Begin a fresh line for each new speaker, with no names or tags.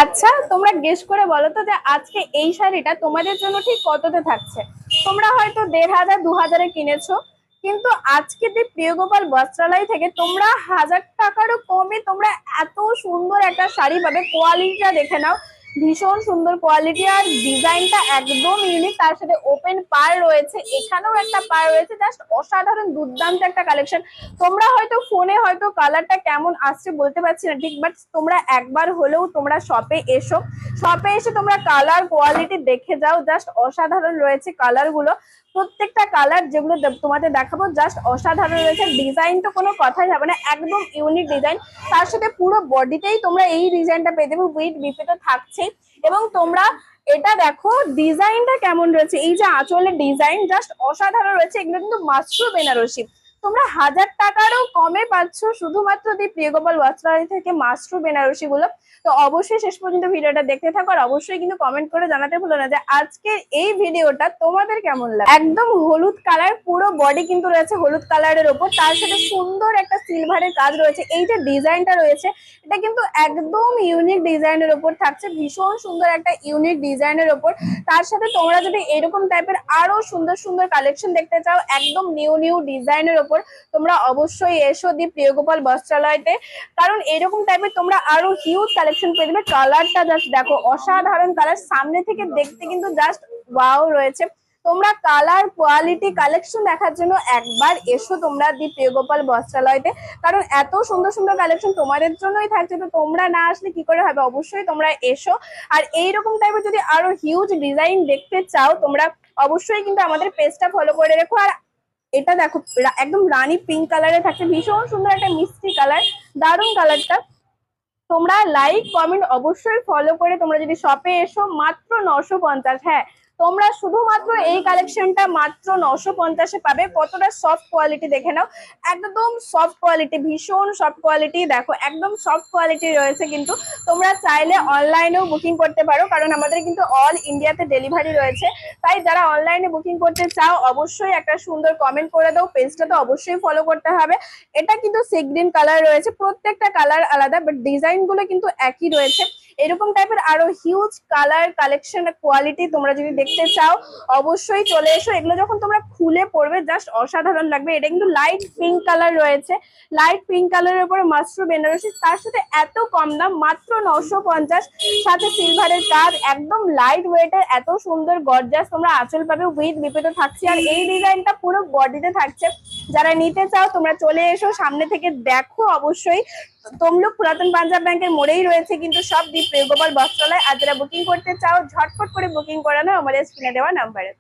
আচ্ছা, তোমরা গেস করে বলো তো যে আজকে এই শাড়িটা তোমাদের জন্য ঠিক কততে থাকছে। তোমরা হয়তো ১,৫০০ ২,০০০-এ কিনেছো, কিন্তু আজকে যে প্রিয়গোপাল বস্ত্রালয় থেকে তোমরা ১,০০০ টাকারও কমে তোমরা এত সুন্দর একটা শাড়ি পাবে। কোয়ালিটিটা দেখে নাও, ভীষণ সুন্দর কোয়ালিটি, আর ডিজাইনটা একদম ইউনিক। তার সাথে ওপেন পার রয়েছে, এখানেও একটা পার রয়েছে, জাস্ট অসাধারণ দুর্দান্ত একটা কালেকশন। তোমরা হয়তো ফোনে হয়তো কালারটা কেমন আসছে বলতে পারছি না ঠিক, বাট তোমরা একবার হলেও তোমরা শপে এসো। শপে এসে তোমরা কালার কোয়ালিটি দেখে যাও, জাস্ট অসাধারণ রয়েছে কালার গুলো। প্রত্যেকটা কালার যেগুলো তোমাদের দেখাবো জাস্ট অসাধারণ রয়েছে। ডিজাইন তো কোনো কথাই হবে না, একদম ইউনিক ডিজাইন। তার সাথে পুরো বডিতেই তোমরা এই ডিজাইনটা পেয়ে যাবে, উইথ বিপি তো থাকছেই। এবং তোমরা এটা দেখো ডিজাইনটা কেমন রয়েছে, এই যে আঁচলের ডিজাইন জাস্ট অসাধারণ রয়েছে। এগুলো কিন্তু মাশরু বেনারসি, তোমরা ১,০০০ টাকারও কমে পাচ্ছ শুধুমাত্র দি প্রিয়গোপাল বস্ত্রালয় থেকে মাশরু বেনারসি গুলো। তো অবশ্যই শেষ পর্যন্ত ভিডিওটা দেখতে থাকো, আর অবশ্যই কিন্তু কমেন্ট করে জানাতে ভুলো না যে আজকের এই ভিডিওটা তোমাদের কেমন লাগে। একদম হলুদ কালার, পুরো বডি কিন্তু রয়েছে হলুদ কালারের ওপর, তার সাথে সুন্দর একটা সিলভারের কাজ রয়েছে। এই যে ডিজাইনটা রয়েছে এটা কিন্তু একদম ইউনিক ডিজাইনের ওপর থাকছে, ভীষণ সুন্দর একটা ইউনিক ডিজাইনের ওপর। তার সাথে তোমরা যদি এরকম টাইপের আরো সুন্দর সুন্দর কালেকশন দেখতে চাও একদম নিউ নিউ ডিজাইনের ওপর, তোমরা অবশ্যই এসো দি প্রিয়গোপাল বস্ত্রালয়তে। কারণ এরকম টাইপের তোমরা আরো হিউজ কালেকশন পেয়ে যাবে। কালারটা জাস্ট দেখো, অসাধারণ কালার, সামনে থেকে দেখতে কিন্তু জাস্ট ওয়াও রয়েছে। তোমরা কালার কোয়ালিটি কালেকশন দেখার জন্য একবার এসো তোমরা দি প্রিয়গোপাল বস্ত্রালয়তে, কারণ এত সুন্দর সুন্দর কালেকশন তোমাদের জন্যই থাকছে। তো তোমরা না আসলে কি করে হবে, অবশ্যই তোমরা এসো। আর এইরকম টাইপের যদি আরো হিউজ ডিজাইন দেখতে চাও তোমরা অবশ্যই কিন্তু আমাদের পেজটা ফলো করে রেখো। আর এটা দেখো একদম রানী পিঙ্ক কালারে থাকছে, ভীষণ সুন্দর একটা মিষ্টি কালার, দারুণ কালারটা। তোমরা লাইক কমেন্ট অবশ্যই ফলো করে তোমরা যদি শপে এসো, মাত্র 950। হ্যাঁ, তোমরা শুধুমাত্র এই কালেকশনটা মাত্র 950-এ পাবে। কতটা সফট কোয়ালিটি দেখে নাও, একদম সফট কোয়ালিটি, ভীষণ সফট কোয়ালিটি। দেখো একদম সফট কোয়ালিটি রয়েছে। কিন্তু তোমরা চাইলে অনলাইনেও বুকিং করতে পারো, কারণ আমাদের কিন্তু অল ইন্ডিয়াতে ডেলিভারি রয়েছে। তাই যারা অনলাইনে বুকিং করতে চাও অবশ্যই একটা সুন্দর কমেন্ট করে দাও, পেজটা তো অবশ্যই ফলো করতে হবে। এটা কিন্তু সি গ্রিন কালার রয়েছে, প্রত্যেকটা কালার আলাদা, বাট ডিজাইন গুলো কিন্তু একই রয়েছে। এরকম টাইপের আরো হিউজ কালার কালেকশন কোয়ালিটি তোমরা যদি দেখতে চাও অবশ্যই চলে এসো। এগুলো যখন তোমরা খুলে পড়বে জাস্ট অসাধারণ লাগবে। এটা কিন্তু লাইট পিঙ্ক কালার রয়েছে, লাইট পিঙ্ক কালারের উপরে মাশরু বেনারসি, তার সাথে এত কম দাম মাত্র 950, সাথে সিলভারের কাজ, একদম লাইট ওয়েটের, এত সুন্দর গর্জাস তোমরা আঁচল পাবে, উইথ বিপেতে থাকছে। আর এই ডিজাইনটা পুরো বডিতে থাকছে। যারা নিতে চাও তোমরা চলে এসো, সামনে থেকে দেখো অবশ্যই। তমলুক পুরাতন পাঞ্জাব ব্যাংকের মোড়েই রয়েছে কিন্তু সব দি প্রিয়গোপাল বস্ত্রালয়। আর যারা বুকিং করতে চাও ঝটপট করে বুকিং করে নাও আমাদের স্ক্রিনে দেওয়া নাম্বারে।